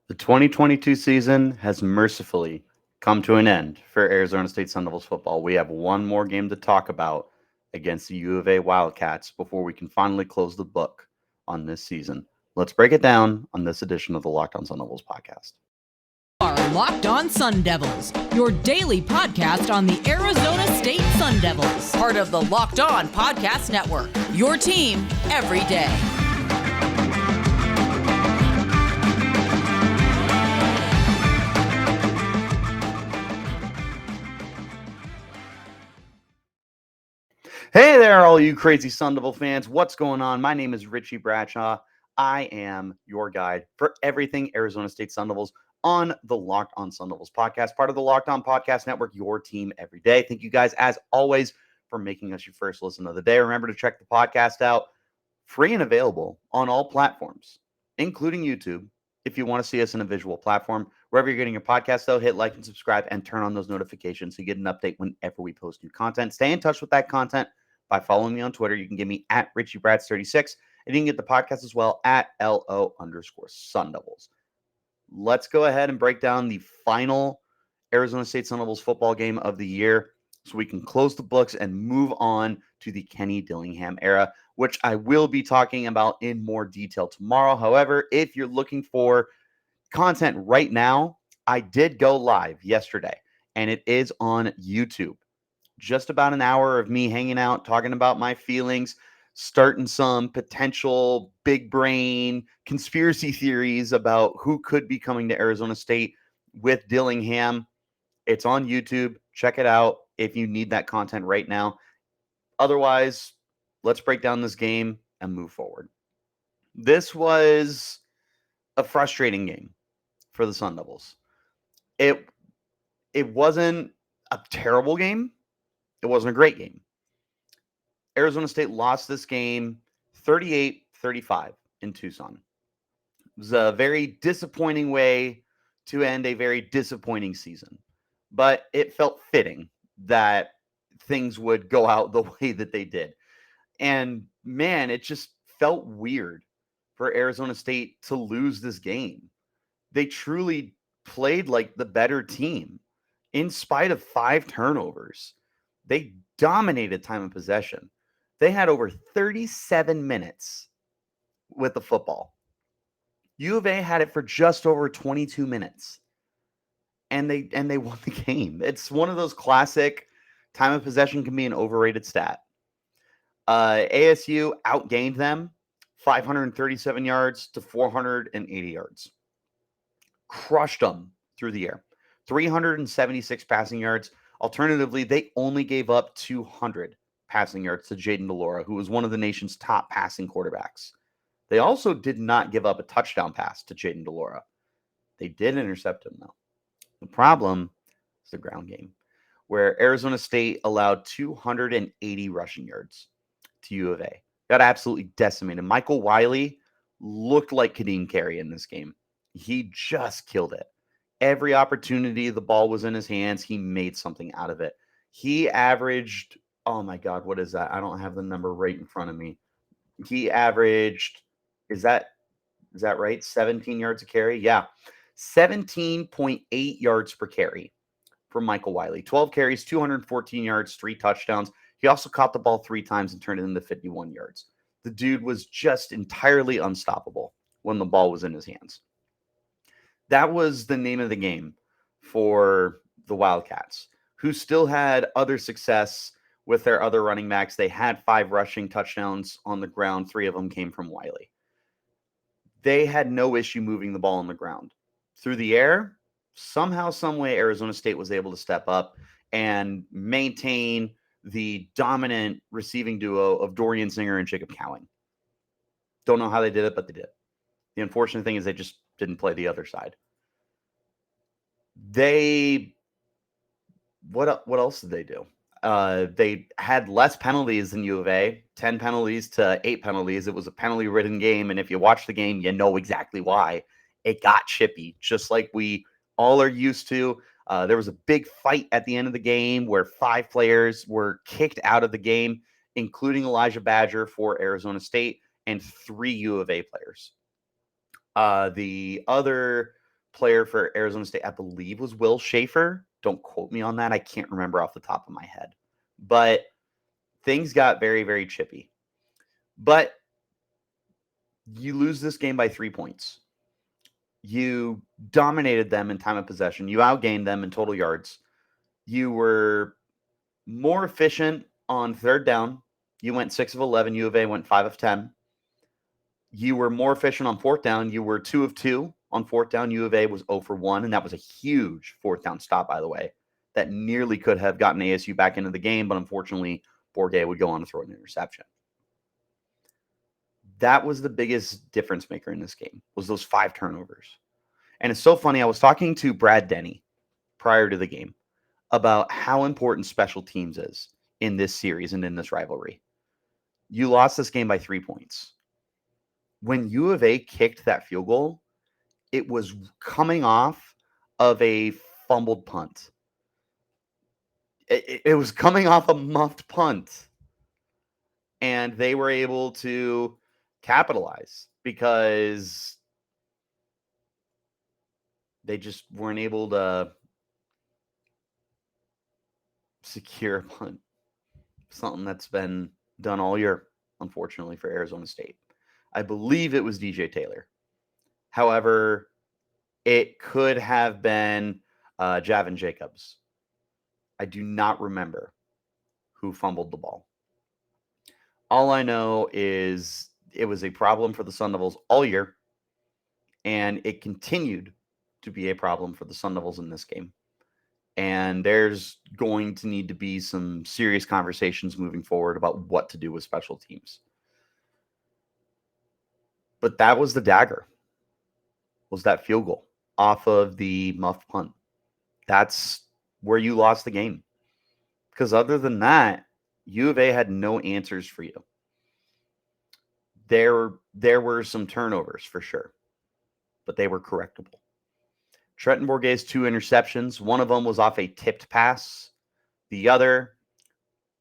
The 2022 season has mercifully come to an end for Arizona State Sun Devils football. We have one more game to talk about against the U of A Wildcats before we can finally close the book on this season. Let's break it down on this edition of the Locked On Sun Devils podcast. Are Locked On Sun Devils, your daily podcast on the Arizona State Sun Devils, part of the Locked On Podcast Network, your team every day. Hey there, all you crazy Sun Devil fans. What's going on? My name is Richie Bradshaw. I am your guide for everything Arizona State Sun Devils on the Locked On Sun Devils podcast, part of the Locked On Podcast Network, your team every day. Thank you guys, as always, for making us your first listen of the day. Remember to check the podcast out, free and available on all platforms, including YouTube. If you want to see us in a visual platform, wherever you're getting your podcast, though, hit like and subscribe and turn on those notifications so you get an update whenever we post new content. Stay in touch with that content by following me on Twitter. You can get me at RichieBrads36, and you can get the podcast as well at LO_Sun Devils. Let's go ahead and break down the final Arizona State Sun Devils football game of the year so we can close the books and move on to the Kenny Dillingham era, which I will be talking about in more detail tomorrow. However, if you're looking for content right now, I did go live yesterday, and it is on YouTube. Just about an hour of me hanging out, talking about my feelings, starting some potential big brain conspiracy theories about who could be coming to Arizona State with Dillingham. It's on YouTube. Check it out if you need that content right now. Otherwise, let's break down this game and move forward. This was a frustrating game for the Sun Devils. It wasn't a terrible game. It wasn't a great game. Arizona State lost this game 38-35 in Tucson. It was a very disappointing way to end a very disappointing season, but it felt fitting that things would go out the way that they did. And man, it just felt weird for Arizona State to lose this game. They truly played like the better team in spite of 5 turnovers. They dominated time of possession. They had over 37 minutes with the football. U of A had it for just over 22 minutes. And they won the game. It's one of those classic time of possession can be an overrated stat. ASU outgained them 537 yards to 480 yards. Crushed them through the air. 376 passing yards. Alternatively, they only gave up 200 passing yards to Jayden de Laura, who was one of the nation's top passing quarterbacks. They also did not give up a touchdown pass to Jayden de Laura. They did intercept him, though. The problem is the ground game, where Arizona State allowed 280 rushing yards to U of A. Got absolutely decimated. Michael Wiley looked like Kadeem Carey in this game. He just killed it. Every opportunity the ball was in his hands, he made something out of it. He averaged, oh my God, what is that? I don't have the number right in front of me. He averaged, is that right? 17 yards a carry? Yeah. 17.8 yards per carry for Michael Wiley. 12 carries, 214 yards, 3 touchdowns. He also caught the ball 3 times and turned it into 51 yards. The dude was just entirely unstoppable when the ball was in his hands. That was the name of the game for the Wildcats, who still had other success with their other running backs. They had 5 rushing touchdowns on the ground. 3 of them came from Wiley. They had no issue moving the ball on the ground. Through the air, somehow, some way, Arizona State was able to step up and maintain the dominant receiving duo of Dorian Singer and Jacob Cowing. Don't know how they did it, but they did. The unfortunate thing is they just didn't play the other side. What else did they do? They had less penalties than U of A, 10 penalties to 8 penalties. It was a penalty-ridden game, and if you watch the game, you know exactly why. It got chippy, just like we all are used to. There was a big fight at the end of the game where 5 players were kicked out of the game, including Elijah Badger for Arizona State and 3 U of A players. The other player for Arizona State, I believe, was Will Schaefer. Don't quote me on that. I can't remember off the top of my head. But things got very, very chippy. But you lose this game by 3 points. You dominated them in time of possession. You outgained them in total yards. You were more efficient on third down. You went 6 of 11. U of A went 5 of 10. You were more efficient on fourth down. You were 2 of 2 on fourth down. U of A was 0 for 1, and that was a huge fourth down stop, by the way, that nearly could have gotten ASU back into the game, but unfortunately, Bourget would go on to throw an interception. That was the biggest difference maker in this game, was those 5 turnovers. And it's so funny. I was talking to Brad Denny prior to the game about how important special teams is in this series and in this rivalry. You lost this game by 3 points. When U of A kicked that field goal, it was coming off of a fumbled punt. It was coming off a muffed punt. And they were able to capitalize because they just weren't able to secure a punt. Something that's been done all year, unfortunately, for Arizona State. I believe it was DJ Taylor. However, it could have been Javin Jacobs. I do not remember who fumbled the ball. All I know is it was a problem for the Sun Devils all year, and it continued to be a problem for the Sun Devils in this game. And there's going to need to be some serious conversations moving forward about what to do with special teams. But that was the dagger, was that field goal off of the muffed punt. That's where you lost the game. Because other than that, U of A had no answers for you. There were some turnovers for sure, but they were correctable. Trenton Bourguet's 2 interceptions. One of them was off a tipped pass. The other,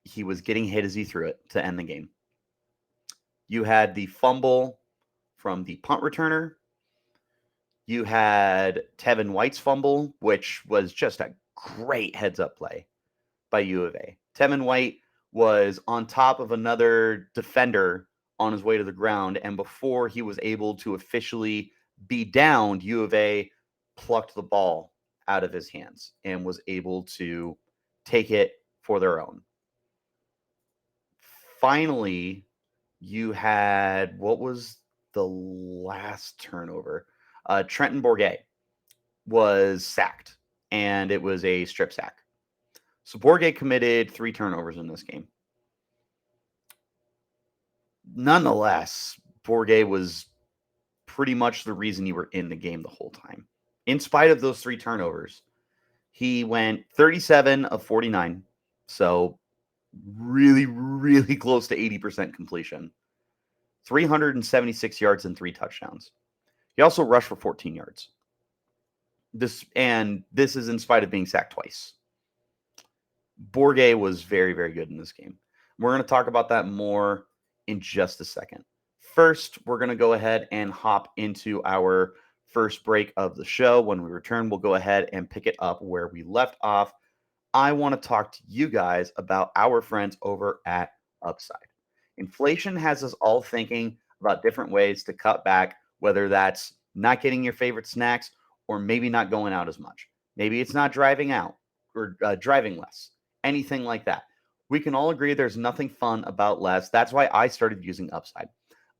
he was getting hit as he threw it to end the game. You had the fumble from the punt returner. You had Tevin White's fumble, which was just a great heads-up play by U of A. Tevin White was on top of another defender on his way to the ground, and before he was able to officially be downed, U of A plucked the ball out of his hands and was able to take it for their own. Finally, you had, what was the last turnover? Trenton Bourguet was sacked, and it was a strip sack. So Bourguet committed 3 turnovers in this game. Nonetheless, Bourguet was pretty much the reason you were in the game the whole time. In spite of those 3 turnovers, he went 37 of 49. So really, really close to 80% completion. 376 yards and 3 touchdowns. He also rushed for 14 yards. This is in spite of being sacked twice. Bourguet was very, very good in this game. We're going to talk about that more in just a second. First, we're going to go ahead and hop into our first break of the show. When we return, we'll go ahead and pick it up where we left off. I want to talk to you guys about our friends over at Upside. Inflation has us all thinking about different ways to cut back, whether that's not getting your favorite snacks or maybe not going out as much. Maybe it's not driving out or driving less, anything like that. We can all agree there's nothing fun about less. That's why I started using Upside.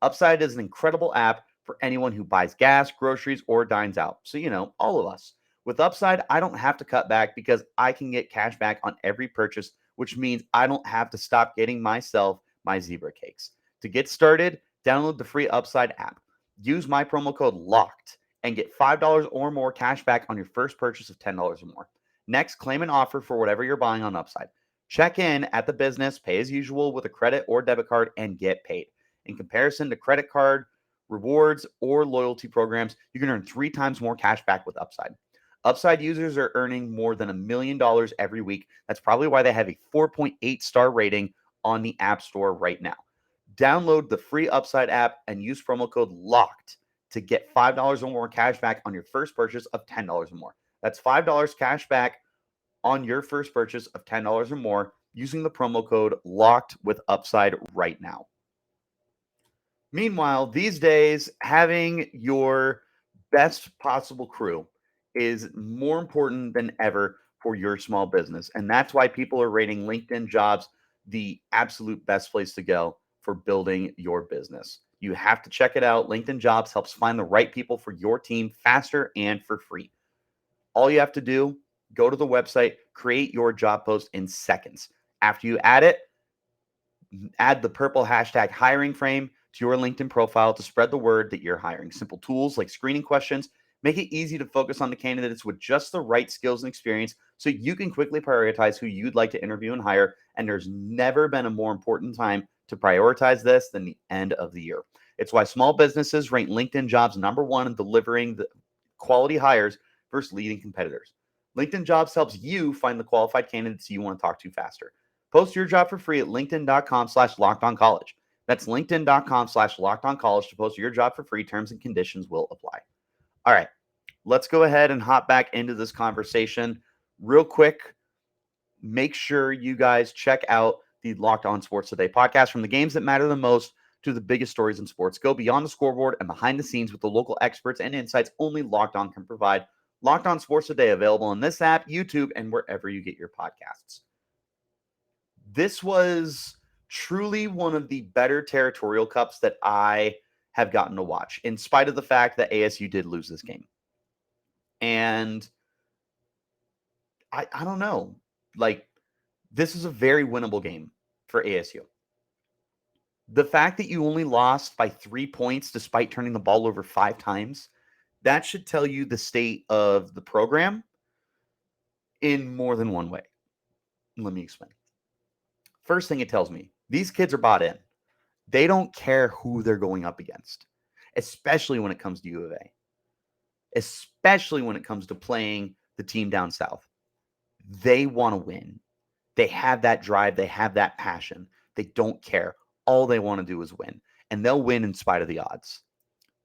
Upside is an incredible app for anyone who buys gas, groceries, or dines out. So, all of us. With Upside, I don't have to cut back because I can get cash back on every purchase, which means I don't have to stop getting myself my zebra cakes. To get started, download the free Upside app. Use my promo code LOCKED and get $5 or more cash back on your first purchase of $10 or more. Next, claim an offer for whatever you're buying on Upside. Check in at the business, pay as usual with a credit or debit card, and get paid. In comparison to credit card, rewards, or loyalty programs, you can earn 3 times more cash back with Upside. Upside users are earning more than $1 million every week. That's probably why they have a 4.8 star rating on the App Store right now. Download the free Upside app and use promo code LOCKED to get $5 or more cash back on your first purchase of $10 or more. That's $5 cash back on your first purchase of $10 or more using the promo code LOCKED with Upside right now. Meanwhile, these days, having your best possible crew is more important than ever for your small business. And that's why people are rating LinkedIn Jobs the absolute best place to go for building your business. You have to check it out. LinkedIn Jobs helps find the right people for your team faster and for free. All you have to do, go to the website, create your job post in seconds. After you add it, add the purple hashtag hiring frame to your LinkedIn profile to spread the word that you're hiring. Simple tools like screening questions make it easy to focus on the candidates with just the right skills and experience so you can quickly prioritize who you'd like to interview and hire. And there's never been a more important time to prioritize this than the end of the year. It's why small businesses rank LinkedIn Jobs #1 in delivering the quality hires versus leading competitors. LinkedIn Jobs helps you find the qualified candidates you want to talk to faster. Post your job for free at linkedin.com/lockedoncollege. That's linkedin.com/lockedoncollege to post your job for free. Terms and conditions will apply. All right, let's go ahead and hop back into this conversation real quick. Make sure you guys check out the Locked On Sports Today podcast. From the games that matter the most to the biggest stories in sports, go beyond the scoreboard and behind the scenes with the local experts and insights only Locked On can provide. Locked On Sports Today, available on this app, YouTube, and wherever you get your podcasts. This was truly one of the better Territorial Cups that I have gotten to watch, in spite of the fact that ASU did lose this game. And I don't know. Like, this is a very winnable game for ASU. The fact that you only lost by 3 points despite turning the ball over 5 times, that should tell you the state of the program in more than one way. Let me explain. First thing it tells me, these kids are bought in. They don't care who they're going up against, especially when it comes to U of A, especially when it comes to playing the team down south. They want to win. They have that drive. They have that passion. They don't care. All they want to do is win, and they'll win in spite of the odds.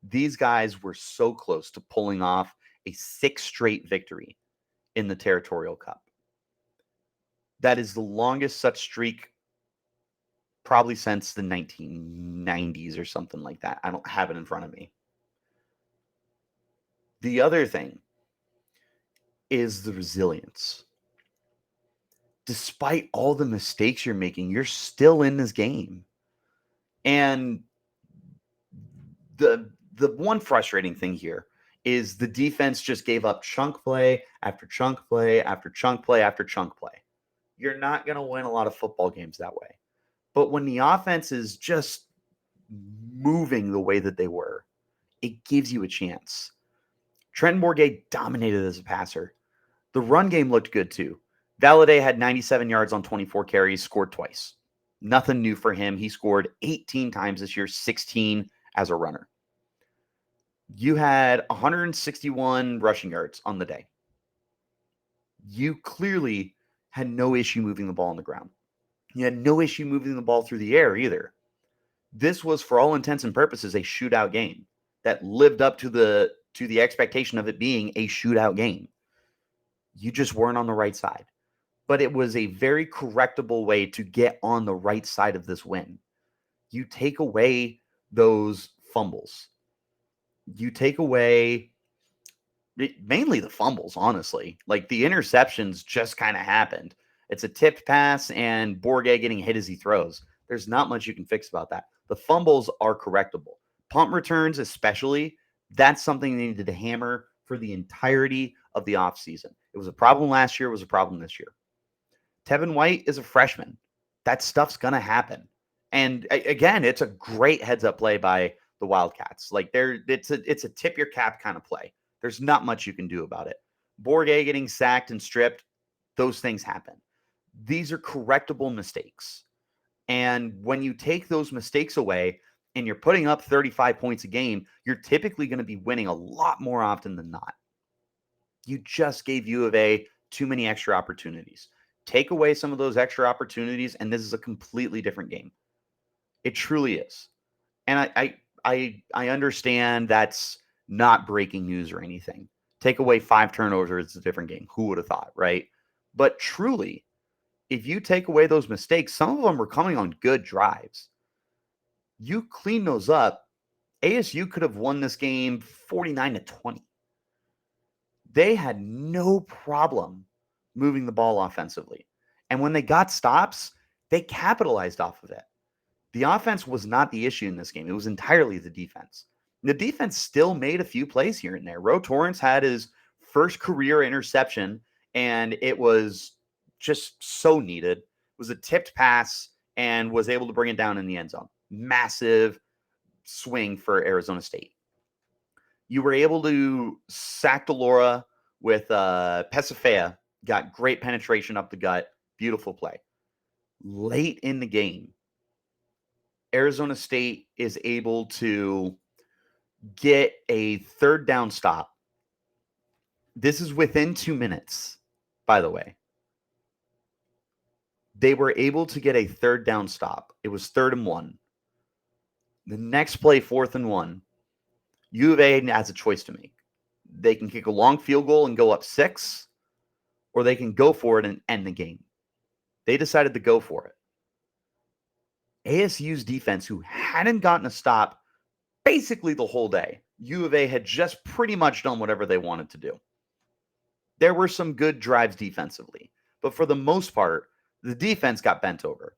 These guys were so close to pulling off a 6th straight victory in the Territorial Cup. That is the longest such streak probably since the 1990s or something like that. I don't have it in front of me. The other thing is the resilience. Despite all the mistakes you're making, you're still in this game. And the one frustrating thing here is the defense just gave up chunk play after chunk play after chunk play after chunk play. You're not going to win a lot of football games that way. But when the offense is just moving the way that they were, it gives you a chance. Trenton Bourguet dominated as a passer. The run game looked good too. Valladay had 97 yards on 24 carries, scored twice. Nothing new for him. He scored 18 times this year, 16 as a runner. You had 161 rushing yards on the day. You clearly had no issue moving the ball on the ground. You had no issue moving the ball through the air either. This was, for all intents and purposes, a shootout game that lived up to the expectation of it being a shootout game. You just weren't on the right side. But it was a very correctable way to get on the right side of this win. You take away those fumbles. You take away mainly the fumbles, honestly. Like, the interceptions just kind of happened. It's a tipped pass and Bourguet getting hit as he throws. There's not much you can fix about that. The fumbles are correctable. Punt returns especially, that's something they needed to hammer for the entirety of the offseason. It was a problem last year. It was a problem this year. Tevin White is a freshman. That stuff's going to happen. And again, it's a great heads-up play by the Wildcats. Like, it's a tip your cap kind of play. There's not much you can do about it. Bourguet getting sacked and stripped, those things happen. These are correctable mistakes. And when you take those mistakes away and you're putting up 35 points a game, you're typically going to be winning a lot more often than not. You just gave U of A too many extra opportunities. Take away some of those extra opportunities, and this is a completely different game. It truly is. And I understand that's not breaking news or anything. Take away 5 turnovers, it's a different game. Who would have thought, right? But truly, if you take away those mistakes, some of them were coming on good drives. You clean those up, ASU could have won this game 49-20. They had no problem moving the ball offensively. And when they got stops, they capitalized off of it. The offense was not the issue in this game. It was entirely the defense. The defense still made a few plays here and there. Ro Torrance had his first career interception, and it was just so needed. It was a tipped pass and was able to bring it down in the end zone. Massive swing for Arizona State. You were able to sack Delora with Pesafea, got great penetration up the gut. Beautiful play. Late in the game, Arizona State is able to get a third down stop. This is within 2 minutes, by the way. They were able to get a third down stop. It was 3rd and 1. The next play, 4th and 1. U of A has a choice to make. They can kick a long field goal and go up 6, or they can go for it and end the game. They decided to go for it. ASU's defense, who hadn't gotten a stop basically the whole day, U of A had just pretty much done whatever they wanted to do. There were some good drives defensively, but for the most part, the defense got bent over.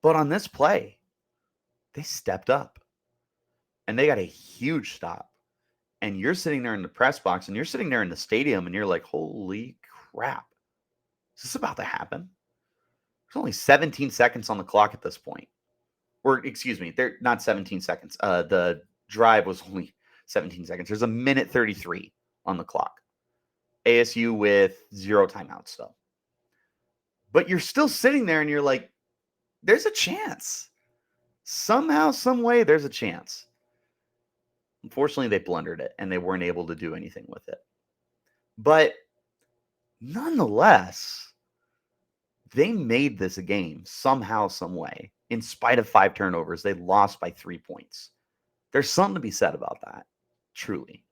But on this play, they stepped up and they got a huge stop. And you're sitting there in the press box and you're sitting there in the stadium and you're like, holy crap. Is this about to happen? There's only 17 seconds on the clock at this point. Or, excuse me, they're not 17 seconds. The drive was only 17 seconds. There's a minute 33 on the clock. ASU with 0 timeouts, though. But you're still sitting there and you're like, there's a chance. Somehow, some way, there's a chance. Unfortunately, they blundered it and they weren't able to do anything with it. But nonetheless, they made this a game somehow, some way. In spite of 5 turnovers, they lost by 3 points. There's something to be said about that, truly.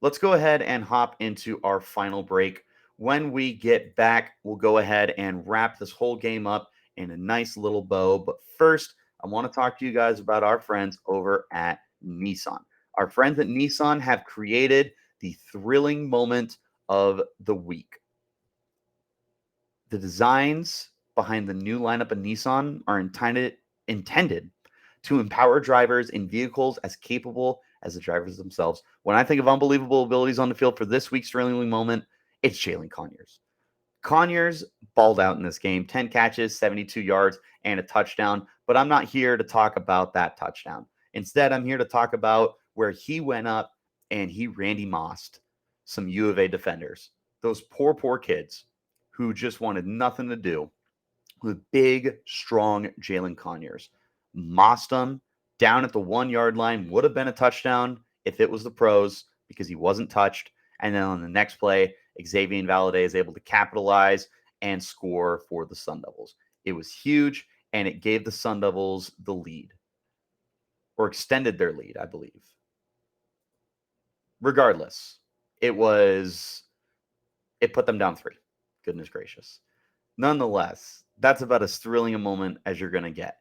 Let's go ahead and hop into our final break. When we get back, we'll go ahead and wrap this whole game up in a nice little bow. But first, I want to talk to you guys about our friends over at Nissan. Our friends at Nissan have created the thrilling moment of the week. The designs behind the new lineup of Nissan are intended to empower drivers in vehicles as capable as the drivers themselves. When I think of unbelievable abilities on the field for this week's thrilling moment, it's Jalen Conyers. Conyers balled out in this game, 10 catches, 72 yards, and a touchdown. But I'm not here to talk about that touchdown. Instead, I'm here to talk about where he went up and he Randy Mossed some U of A defenders. Those poor kids who just wanted nothing to do with big, strong Jalen Conyers. Mossed him down at the 1-yard line. Would have been a touchdown if it was the pros because he wasn't touched. And then on the next play, Xavier Valadez is able to capitalize and score for the Sun Devils. It was huge, and it gave the Sun Devils the lead, or extended their lead, I believe. Regardless, it put them down 3. Goodness gracious. Nonetheless, that's about as thrilling a moment as you're going to get.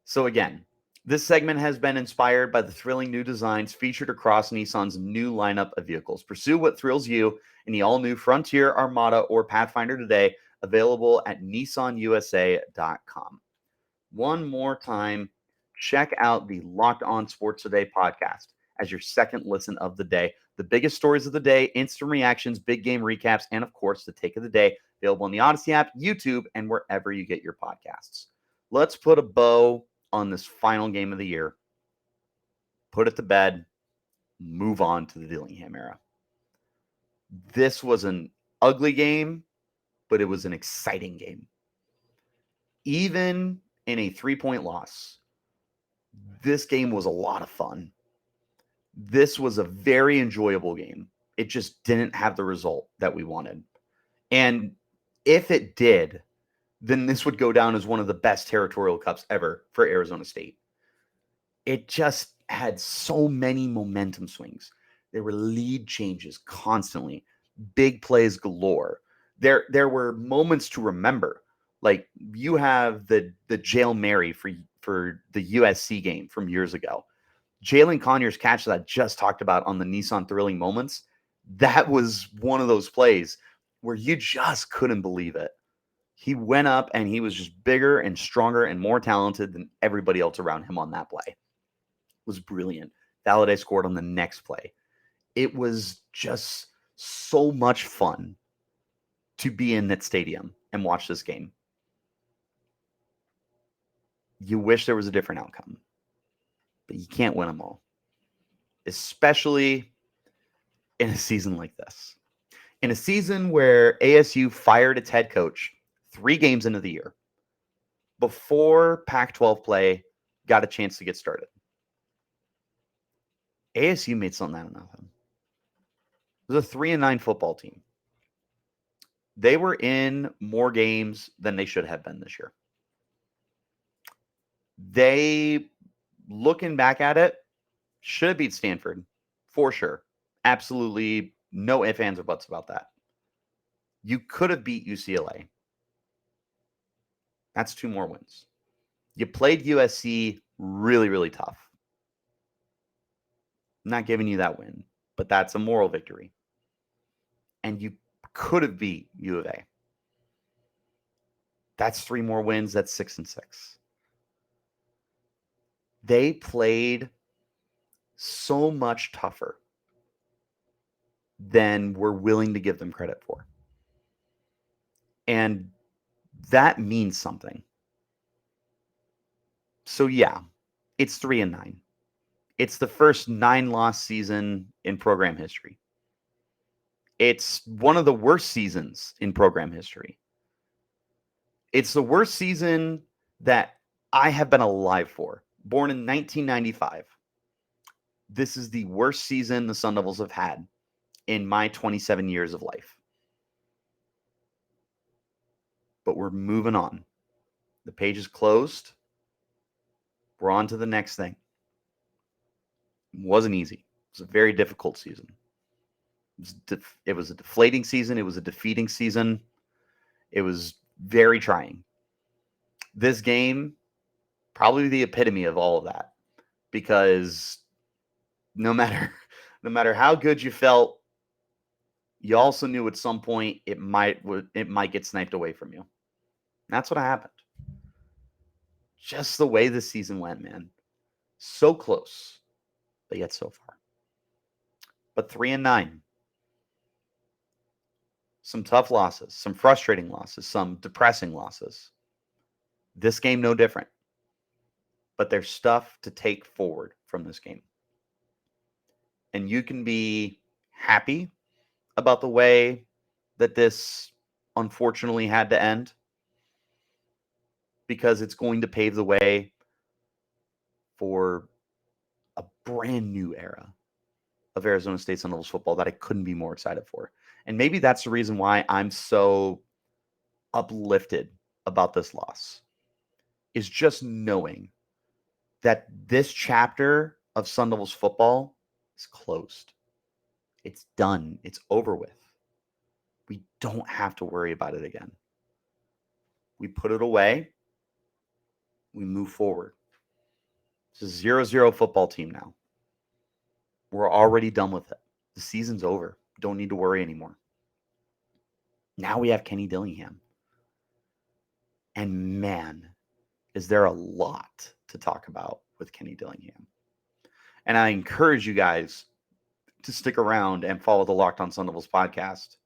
So again, this segment has been inspired by the thrilling new designs featured across Nissan's new lineup of vehicles. Pursue what thrills you in the all-new Frontier, Armada, or Pathfinder today, available at nissanusa.com. One more time, check out the Locked On Sports Today podcast as your second listen of the day. The biggest stories of the day, instant reactions, big game recaps, and of course, the take of the day, available on the Odyssey app, YouTube, and wherever you get your podcasts. Let's put a bow on this final game of the year, put it to bed, move on to the Dillingham era. This was an ugly game, but it was an exciting game. Even in a 3-point loss, this game was a lot of fun. This was a very enjoyable game. It just didn't have the result that we wanted. And if it did, then this would go down as one of the best Territorial Cups ever for Arizona State. It just had so many momentum swings. There were lead changes constantly, big plays galore. There were moments to remember. Like you have the Jail Mary for the USC game from years ago. Jalen Conyers catch that I just talked about on the Nissan Thrilling Moments. That was one of those plays where you just couldn't believe it. He went up and he was just bigger and stronger and more talented than everybody else around him on that play. It was brilliant. Valladay scored on the next play. It was just so much fun to be in that stadium and watch this game. You wish there was a different outcome, but you can't win them all, especially in a season like this. In a season where ASU fired its head coach 3 games into the year before Pac-12 play got a chance to get started. ASU made something out of nothing. It was a 3-9 football team. They were in more games than they should have been this year. They, looking back at it, should have beat Stanford for sure. Absolutely no ifs, ands, or buts about that. You could have beat UCLA. That's 2 more wins. You played USC really, really tough. I'm not giving you that win, but that's a moral victory. And you could have beat U of A. That's 3 more wins. That's 6-6. They played so much tougher than we're willing to give them credit for. And that means something. So yeah, it's 3-9. It's the first 9-loss season in program history. It's one of the worst seasons in program history. It's the worst season that I have been alive for. Born in 1995. This is the worst season the Sun Devils have had in my 27 years of life. But we're moving on. The page is closed. We're on to the next thing. It wasn't easy. It was a very difficult season. It was a deflating season. It was a defeating season. It was very trying. This game, probably the epitome of all of that, because no matter how good you felt, you also knew at some point it might get sniped away from you. And that's what happened. Just the way this season went, man. So close, but yet so far. But 3-9. Some tough losses, some frustrating losses, some depressing losses. This game, no different. But there's stuff to take forward from this game. And you can be happy about the way that this unfortunately had to end, because it's going to pave the way for a brand new era of Arizona State Sun Devils football that I couldn't be more excited for. And maybe that's the reason why I'm so uplifted about this loss, is just knowing that this chapter of Sun Devils football is closed. It's done. It's over with. We don't have to worry about it again. We put it away. We move forward. It's a 0-0 football team now. We're already done with it. The season's over. Don't need to worry anymore. Now we have Kenny Dillingham. And man, is there a lot to talk about with Kenny Dillingham. And I encourage you guys to stick around and follow the Locked On Sun Devils podcast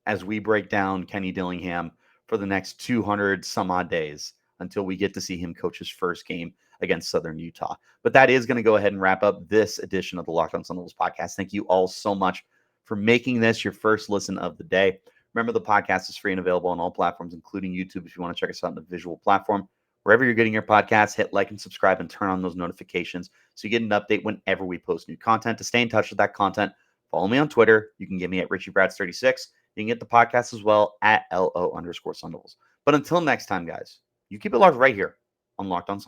as we break down Kenny Dillingham for the next 200 some odd days until we get to see him coach his first game against Southern Utah. But that is going to go ahead and wrap up this edition of the Locked On Sun Devils podcast. Thank you all so much for making this your first listen of the day. Remember, the podcast is free and available on all platforms, including YouTube, if you want to check us out on the visual platform. Wherever you're getting your podcasts, hit like and subscribe and turn on those notifications so you get an update whenever we post new content. To stay in touch with that content, follow me on Twitter. You can get me at Richie Bradshaw 36. You can get the podcast as well at LO_Sun Devils. But until next time, guys, you keep it locked right here on Locked On Sun Devils.